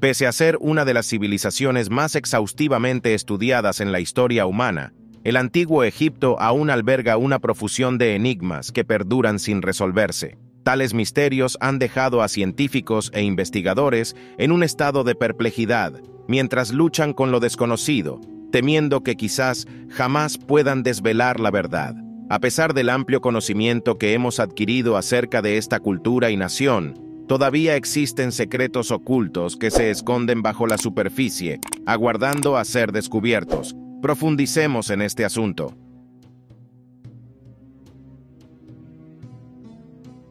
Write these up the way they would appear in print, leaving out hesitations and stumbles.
Pese a ser una de las civilizaciones más exhaustivamente estudiadas en la historia humana, el antiguo Egipto aún alberga una profusión de enigmas que perduran sin resolverse. Tales misterios han dejado a científicos e investigadores en un estado de perplejidad, mientras luchan con lo desconocido, temiendo que quizás jamás puedan desvelar la verdad. A pesar del amplio conocimiento que hemos adquirido acerca de esta cultura y nación, todavía existen secretos ocultos que se esconden bajo la superficie, aguardando a ser descubiertos. Profundicemos en este asunto.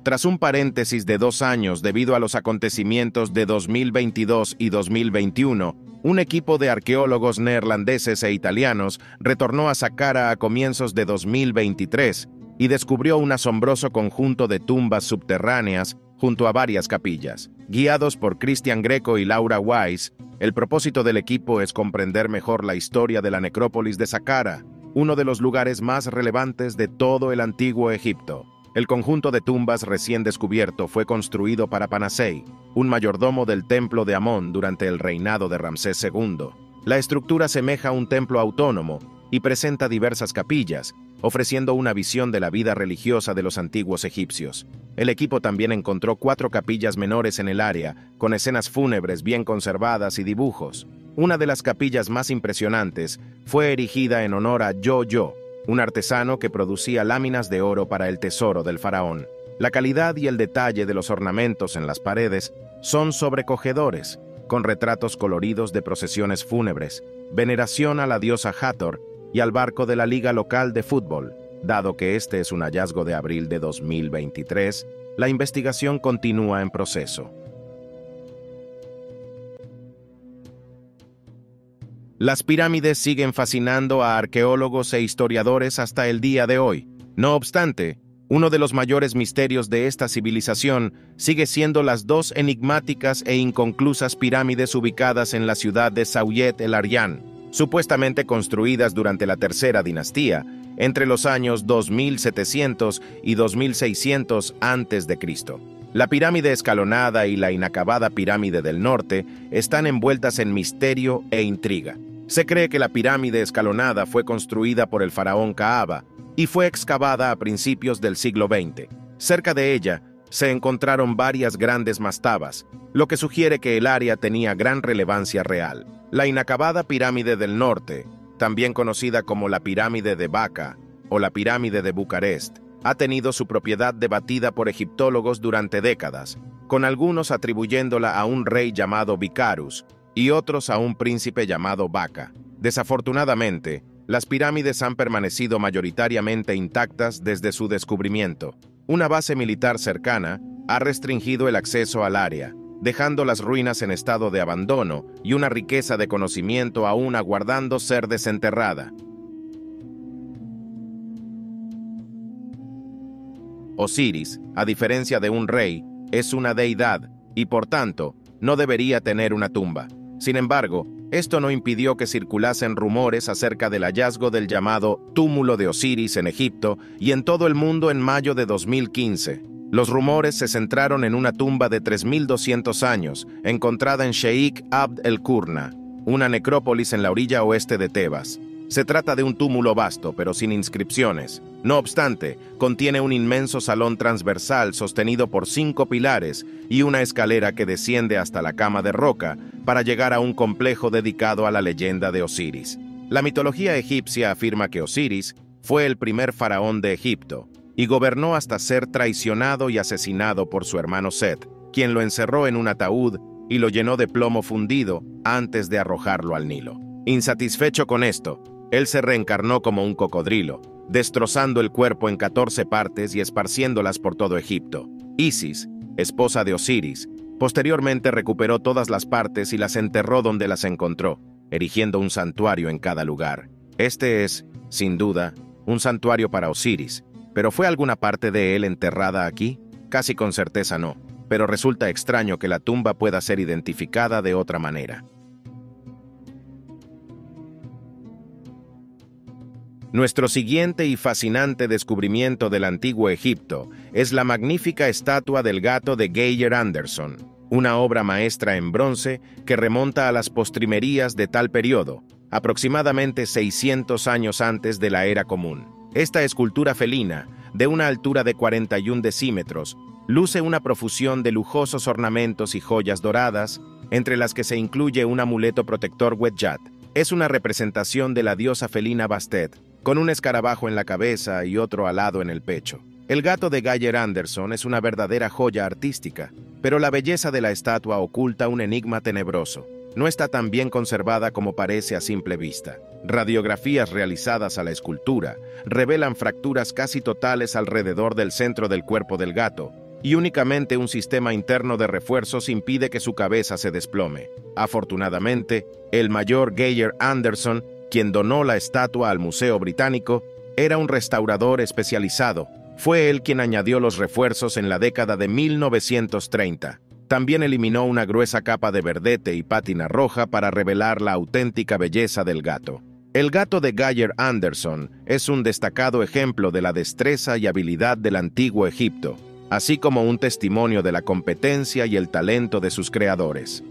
Tras un paréntesis de 2 años debido a los acontecimientos de 2022 y 2021, un equipo de arqueólogos neerlandeses e italianos retornó a Saqqara a comienzos de 2023 y descubrió un asombroso conjunto de tumbas subterráneas junto a varias capillas. Guiados por Christian Greco y Laura Weiss, el propósito del equipo es comprender mejor la historia de la necrópolis de Saqqara, uno de los lugares más relevantes de todo el antiguo Egipto. El conjunto de tumbas recién descubierto fue construido para Panasei, un mayordomo del templo de Amón durante el reinado de Ramsés II. La estructura semeja un templo autónomo y presenta diversas capillas, ofreciendo una visión de la vida religiosa de los antiguos egipcios. El equipo también encontró 4 capillas menores en el área, con escenas fúnebres bien conservadas y dibujos. Una de las capillas más impresionantes fue erigida en honor a Yo-Yo, un artesano que producía láminas de oro para el tesoro del faraón. La calidad y el detalle de los ornamentos en las paredes son sobrecogedores, con retratos coloridos de procesiones fúnebres, veneración a la diosa Hathor y al barco de la liga local de fútbol. Dado que este es un hallazgo de abril de 2023, la investigación continúa en proceso. Las pirámides siguen fascinando a arqueólogos e historiadores hasta el día de hoy. No obstante, uno de los mayores misterios de esta civilización sigue siendo las 2 enigmáticas e inconclusas pirámides ubicadas en la ciudad de Sauyet el Aryan, supuestamente construidas durante la Tercera Dinastía, entre los años 2700 y 2600 a.C. La pirámide escalonada y la inacabada pirámide del norte están envueltas en misterio e intriga. Se cree que la pirámide escalonada fue construida por el faraón Kaaba y fue excavada a principios del siglo XX. Cerca de ella se encontraron varias grandes mastabas, lo que sugiere que el área tenía gran relevancia real. La inacabada pirámide del norte, también conocida como la pirámide de Baca o la pirámide de Bucarest, ha tenido su propiedad debatida por egiptólogos durante décadas, con algunos atribuyéndola a un rey llamado Bicarus y otros a un príncipe llamado Baca. Desafortunadamente, las pirámides han permanecido mayoritariamente intactas desde su descubrimiento. Una base militar cercana ha restringido el acceso al área, dejando las ruinas en estado de abandono y una riqueza de conocimiento aún aguardando ser desenterrada. Osiris, a diferencia de un rey, es una deidad y, por tanto, no debería tener una tumba. Sin embargo, esto no impidió que circulasen rumores acerca del hallazgo del llamado túmulo de Osiris en Egipto y en todo el mundo en mayo de 2015. Los rumores se centraron en una tumba de 3200 años, encontrada en Sheikh Abd el-Qurna, una necrópolis en la orilla oeste de Tebas. Se trata de un túmulo vasto, pero sin inscripciones. No obstante, contiene un inmenso salón transversal sostenido por 5 pilares y una escalera que desciende hasta la cama de roca para llegar a un complejo dedicado a la leyenda de Osiris. La mitología egipcia afirma que Osiris fue el primer faraón de Egipto y gobernó hasta ser traicionado y asesinado por su hermano Set, quien lo encerró en un ataúd y lo llenó de plomo fundido antes de arrojarlo al Nilo. Insatisfecho con esto, él se reencarnó como un cocodrilo, destrozando el cuerpo en 14 partes y esparciéndolas por todo Egipto. Isis, esposa de Osiris, posteriormente recuperó todas las partes y las enterró donde las encontró, erigiendo un santuario en cada lugar. Este es, sin duda, un santuario para Osiris, pero ¿fue alguna parte de él enterrada aquí? Casi con certeza no, pero resulta extraño que la tumba pueda ser identificada de otra manera. Nuestro siguiente y fascinante descubrimiento del antiguo Egipto es la magnífica estatua del gato de Geir Anderson. una obra maestra en bronce que remonta a las postrimerías de tal periodo, aproximadamente 600 años antes de la Era Común. Esta escultura felina, de una altura de 41 decímetros, luce una profusión de lujosos ornamentos y joyas doradas, entre las que se incluye un amuleto protector Wedjat. Es una representación de la diosa felina Bastet, con un escarabajo en la cabeza y otro alado en el pecho. El gato de Geyer Anderson es una verdadera joya artística, pero la belleza de la estatua oculta un enigma tenebroso. No está tan bien conservada como parece a simple vista. Radiografías realizadas a la escultura revelan fracturas casi totales alrededor del centro del cuerpo del gato, y únicamente un sistema interno de refuerzos impide que su cabeza se desplome. Afortunadamente, el mayor Geyer Anderson, quien donó la estatua al Museo Británico, era un restaurador especializado. Fue él quien añadió los refuerzos en la década de 1930. También eliminó una gruesa capa de verdete y pátina roja para revelar la auténtica belleza del gato. El gato de Geyer Anderson es un destacado ejemplo de la destreza y habilidad del antiguo Egipto, así como un testimonio de la competencia y el talento de sus creadores.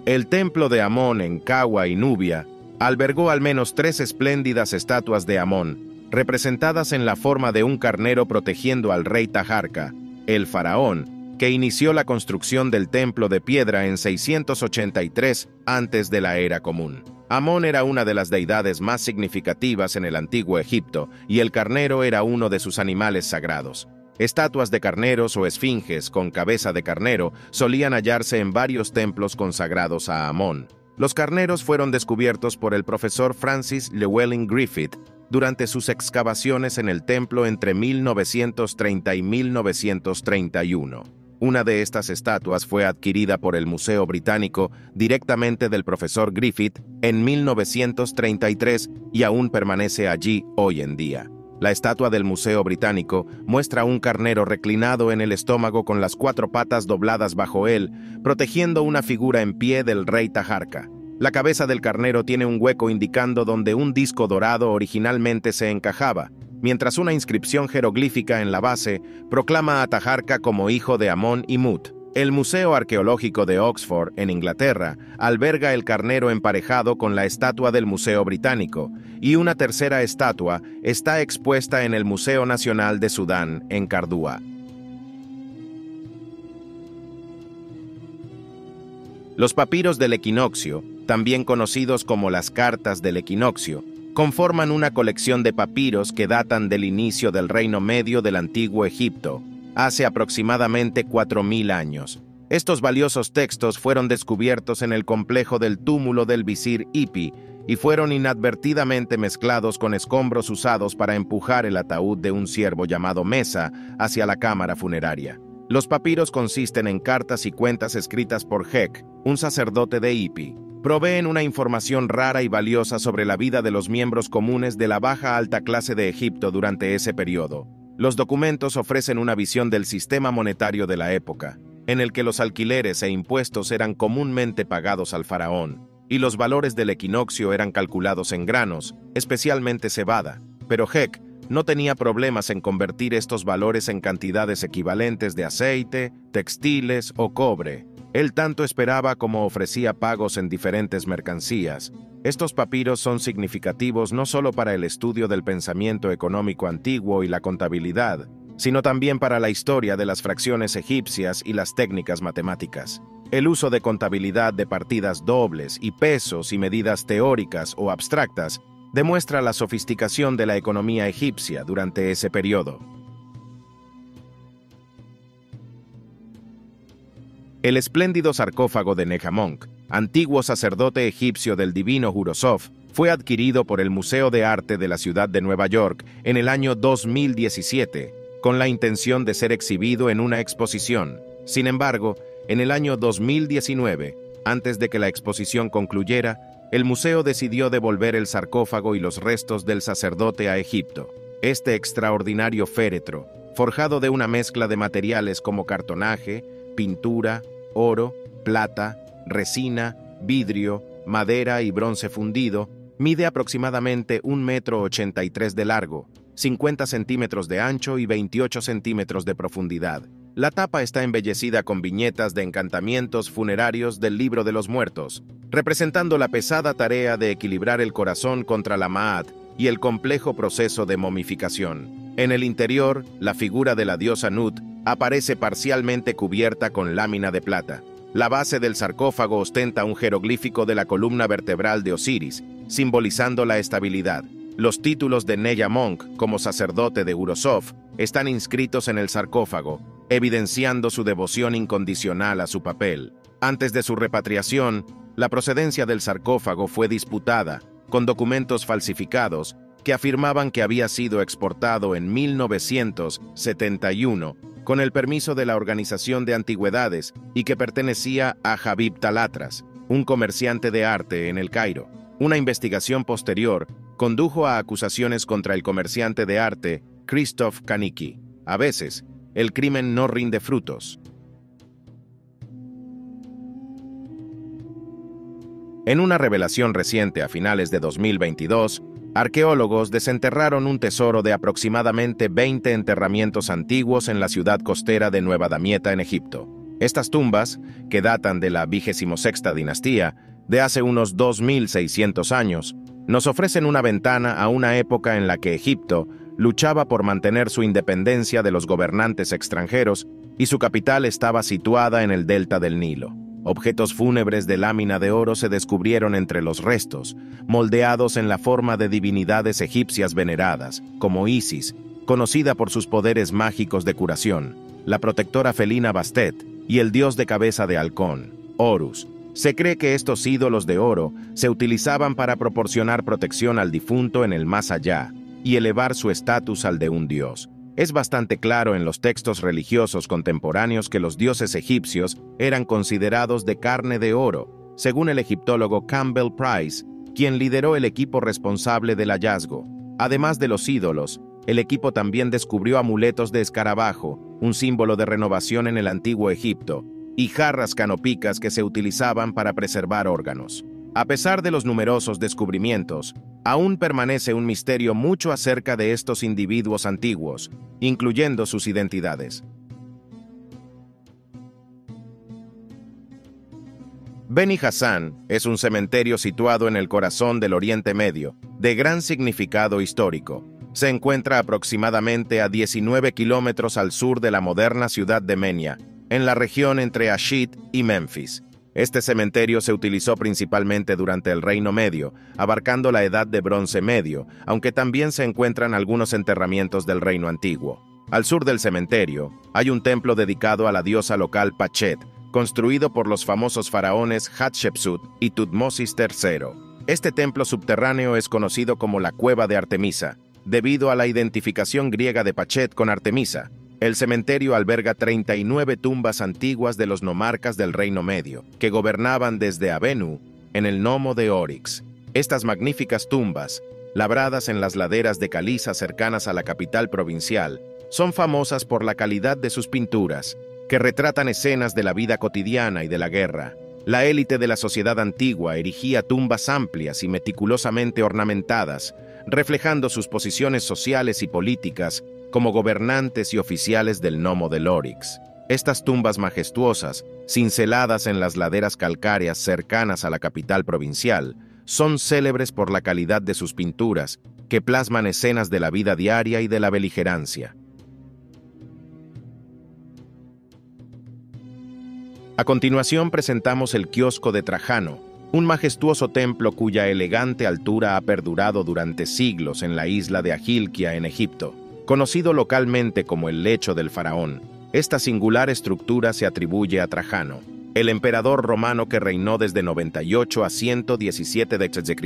El templo de Amón en Cawa y Nubia albergó al menos 3 espléndidas estatuas de Amón, representadas en la forma de un carnero protegiendo al rey Taharka, el faraón, que inició la construcción del templo de piedra en 683 antes de la Era Común. Amón era una de las deidades más significativas en el antiguo Egipto, y el carnero era uno de sus animales sagrados. Estatuas de carneros o esfinges con cabeza de carnero solían hallarse en varios templos consagrados a Amón. Los carneros fueron descubiertos por el profesor Francis Llewellyn Griffith durante sus excavaciones en el templo entre 1930 y 1931. Una de estas estatuas fue adquirida por el Museo Británico directamente del profesor Griffith en 1933 y aún permanece allí hoy en día. La estatua del Museo Británico muestra un carnero reclinado en el estómago con las 4 patas dobladas bajo él, protegiendo una figura en pie del rey Taharka. La cabeza del carnero tiene un hueco indicando donde un disco dorado originalmente se encajaba, mientras una inscripción jeroglífica en la base proclama a Taharka como hijo de Amón y Mut. El Museo Arqueológico de Oxford, en Inglaterra, alberga el carnero emparejado con la estatua del Museo Británico, y una tercera estatua está expuesta en el Museo Nacional de Sudán, en Kardua. Los papiros del equinoccio, también conocidos como las cartas del equinoccio, conforman una colección de papiros que datan del inicio del Reino Medio del Antiguo Egipto, hace aproximadamente 4000 años. Estos valiosos textos fueron descubiertos en el complejo del túmulo del visir Ipi y fueron inadvertidamente mezclados con escombros usados para empujar el ataúd de un siervo llamado Mesa hacia la cámara funeraria. Los papiros consisten en cartas y cuentas escritas por Hek, un sacerdote de Ipi. Proveen una información rara y valiosa sobre la vida de los miembros comunes de la baja alta clase de Egipto durante ese periodo. Los documentos ofrecen una visión del sistema monetario de la época, en el que los alquileres e impuestos eran comúnmente pagados al faraón, y los valores del equinoccio eran calculados en granos, especialmente cebada, pero Hek no tenía problemas en convertir estos valores en cantidades equivalentes de aceite, textiles o cobre. Él tanto esperaba como ofrecía pagos en diferentes mercancías. Estos papiros son significativos no solo para el estudio del pensamiento económico antiguo y la contabilidad, sino también para la historia de las fracciones egipcias y las técnicas matemáticas. El uso de contabilidad de partidas dobles y pesos y medidas teóricas o abstractas demuestra la sofisticación de la economía egipcia durante ese periodo. El espléndido sarcófago de Nejamonk, antiguo sacerdote egipcio del divino Hurosof, fue adquirido por el Museo de Arte de la ciudad de Nueva York en el año 2017, con la intención de ser exhibido en una exposición. Sin embargo, en el año 2019, antes de que la exposición concluyera, el museo decidió devolver el sarcófago y los restos del sacerdote a Egipto. Este extraordinario féretro, forjado de una mezcla de materiales como cartonaje, pintura, oro, plata, resina, vidrio, madera y bronce fundido, mide aproximadamente 1,83 m de largo, 50 centímetros de ancho y 28 centímetros de profundidad. La tapa está embellecida con viñetas de encantamientos funerarios del Libro de los Muertos, representando la pesada tarea de equilibrar el corazón contra la Ma'at y el complejo proceso de momificación. En el interior, la figura de la diosa Nut aparece parcialmente cubierta con lámina de plata. La base del sarcófago ostenta un jeroglífico de la columna vertebral de Osiris, simbolizando la estabilidad. Los títulos de Neya Monk como sacerdote de Urosov están inscritos en el sarcófago, evidenciando su devoción incondicional a su papel. Antes de su repatriación, la procedencia del sarcófago fue disputada, con documentos falsificados que afirmaban que había sido exportado en 1971 con el permiso de la Organización de Antigüedades y que pertenecía a Habib Talatras, un comerciante de arte en El Cairo. Una investigación posterior condujo a acusaciones contra el comerciante de arte Christoph Kanicki. A veces, el crimen no rinde frutos. En una revelación reciente a finales de 2022, arqueólogos desenterraron un tesoro de aproximadamente 20 enterramientos antiguos en la ciudad costera de Nueva Damieta, en Egipto. Estas tumbas, que datan de la 26ª dinastía, de hace unos 2600 años, nos ofrecen una ventana a una época en la que Egipto luchaba por mantener su independencia de los gobernantes extranjeros y su capital estaba situada en el delta del Nilo. Objetos fúnebres de lámina de oro se descubrieron entre los restos, moldeados en la forma de divinidades egipcias veneradas, como Isis, conocida por sus poderes mágicos de curación, la protectora felina Bastet y el dios de cabeza de halcón, Horus. Se cree que estos ídolos de oro se utilizaban para proporcionar protección al difunto en el más allá y elevar su estatus al de un dios. Es bastante claro en los textos religiosos contemporáneos que los dioses egipcios eran considerados de carne de oro, según el egiptólogo Campbell Price, quien lideró el equipo responsable del hallazgo. Además de los ídolos, el equipo también descubrió amuletos de escarabajo, un símbolo de renovación en el antiguo Egipto, y jarras canopicas que se utilizaban para preservar órganos. A pesar de los numerosos descubrimientos, aún permanece un misterio mucho acerca de estos individuos antiguos, incluyendo sus identidades. Beni Hassan es un cementerio situado en el corazón del Oriente Medio, de gran significado histórico. Se encuentra aproximadamente a 19 kilómetros al sur de la moderna ciudad de Menia, en la región entre Ashit y Memphis. Este cementerio se utilizó principalmente durante el Reino Medio, abarcando la Edad de Bronce Medio, aunque también se encuentran algunos enterramientos del Reino Antiguo. Al sur del cementerio, hay un templo dedicado a la diosa local Pachet, construido por los famosos faraones Hatshepsut y Tutmosis III. Este templo subterráneo es conocido como la Cueva de Artemisa, debido a la identificación griega de Pachet con Artemisa. El cementerio alberga 39 tumbas antiguas de los nomarcas del Reino Medio, que gobernaban desde Abenu, en el Nomo de Oryx. Estas magníficas tumbas, labradas en las laderas de caliza cercanas a la capital provincial, son famosas por la calidad de sus pinturas, que retratan escenas de la vida cotidiana y de la guerra. La élite de la sociedad antigua erigía tumbas amplias y meticulosamente ornamentadas, reflejando sus posiciones sociales y políticas como gobernantes y oficiales del Nomo del Oryx. Estas tumbas majestuosas, cinceladas en las laderas calcáreas cercanas a la capital provincial, son célebres por la calidad de sus pinturas, que plasman escenas de la vida diaria y de la beligerancia. A continuación presentamos el Kiosco de Trajano, un majestuoso templo cuya elegante altura ha perdurado durante siglos en la isla de Agilkia, en Egipto. Conocido localmente como el lecho del faraón, esta singular estructura se atribuye a Trajano, el emperador romano que reinó desde 98 a 117 d.C.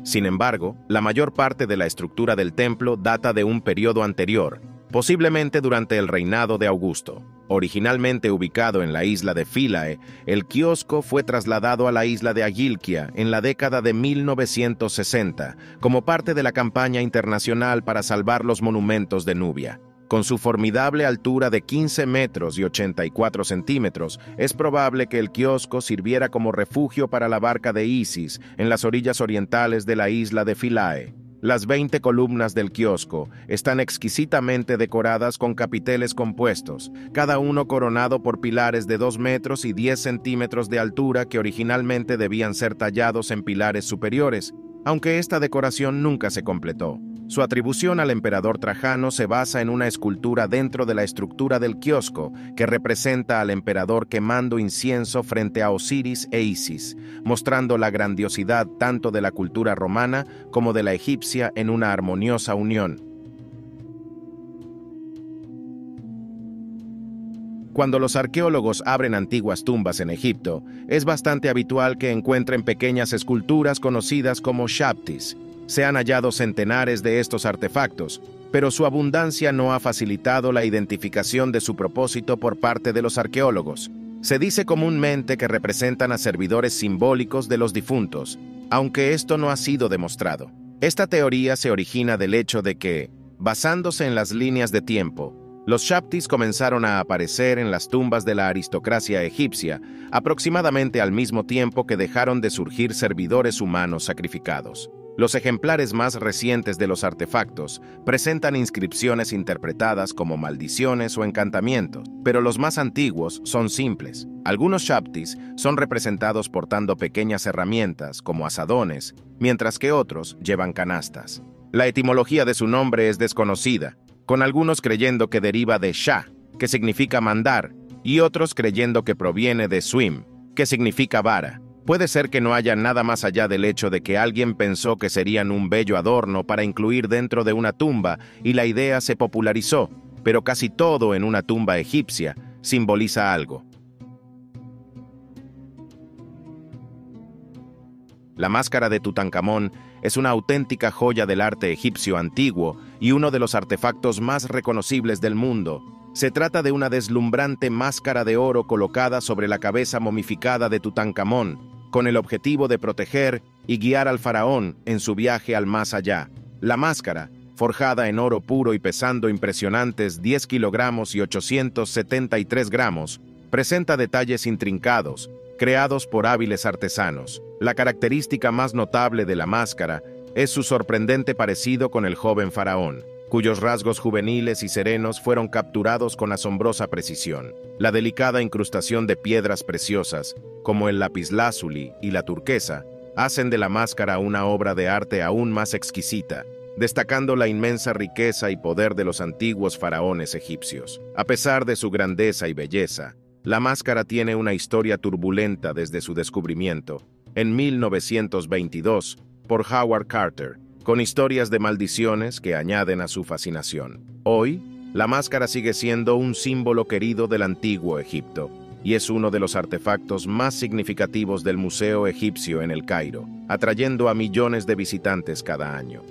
Sin embargo, la mayor parte de la estructura del templo data de un periodo anterior, posiblemente durante el reinado de Augusto. Originalmente ubicado en la isla de Philae, el kiosco fue trasladado a la isla de Agilkia en la década de 1960, como parte de la campaña internacional para salvar los monumentos de Nubia. Con su formidable altura de 15 metros y 84 centímetros, es probable que el kiosco sirviera como refugio para la barca de Isis en las orillas orientales de la isla de Philae. Las 20 columnas del kiosco están exquisitamente decoradas con capiteles compuestos, cada uno coronado por pilares de 2 metros y 10 centímetros de altura que originalmente debían ser tallados en pilares superiores, aunque esta decoración nunca se completó. Su atribución al emperador Trajano se basa en una escultura dentro de la estructura del kiosco que representa al emperador quemando incienso frente a Osiris e Isis, mostrando la grandiosidad tanto de la cultura romana como de la egipcia en una armoniosa unión. Cuando los arqueólogos abren antiguas tumbas en Egipto, es bastante habitual que encuentren pequeñas esculturas conocidas como shaptis. Se han hallado centenares de estos artefactos, pero su abundancia no ha facilitado la identificación de su propósito por parte de los arqueólogos. Se dice comúnmente que representan a servidores simbólicos de los difuntos, aunque esto no ha sido demostrado. Esta teoría se origina del hecho de que, basándose en las líneas de tiempo, los shaptis comenzaron a aparecer en las tumbas de la aristocracia egipcia aproximadamente al mismo tiempo que dejaron de surgir servidores humanos sacrificados. Los ejemplares más recientes de los artefactos presentan inscripciones interpretadas como maldiciones o encantamientos, pero los más antiguos son simples. Algunos shaptis son representados portando pequeñas herramientas como azadones, mientras que otros llevan canastas. La etimología de su nombre es desconocida, con algunos creyendo que deriva de shah, que significa mandar, y otros creyendo que proviene de swim, que significa vara. Puede ser que no haya nada más allá del hecho de que alguien pensó que serían un bello adorno para incluir dentro de una tumba y la idea se popularizó, pero casi todo en una tumba egipcia simboliza algo. La máscara de Tutankamón es una auténtica joya del arte egipcio antiguo y uno de los artefactos más reconocibles del mundo. Se trata de una deslumbrante máscara de oro colocada sobre la cabeza momificada de Tutankamón, con el objetivo de proteger y guiar al faraón en su viaje al más allá. La máscara, forjada en oro puro y pesando impresionantes 10 kilogramos y 873 gramos, presenta detalles intrincados, creados por hábiles artesanos. La característica más notable de la máscara es su sorprendente parecido con el joven faraón, cuyos rasgos juveniles y serenos fueron capturados con asombrosa precisión. La delicada incrustación de piedras preciosas, como el lapislázuli y la turquesa, hacen de la máscara una obra de arte aún más exquisita, destacando la inmensa riqueza y poder de los antiguos faraones egipcios. A pesar de su grandeza y belleza, la máscara tiene una historia turbulenta desde su descubrimiento, en 1922, por Howard Carter, con historias de maldiciones que añaden a su fascinación. Hoy, la máscara sigue siendo un símbolo querido del antiguo Egipto, y es uno de los artefactos más significativos del Museo Egipcio en El Cairo, atrayendo a millones de visitantes cada año.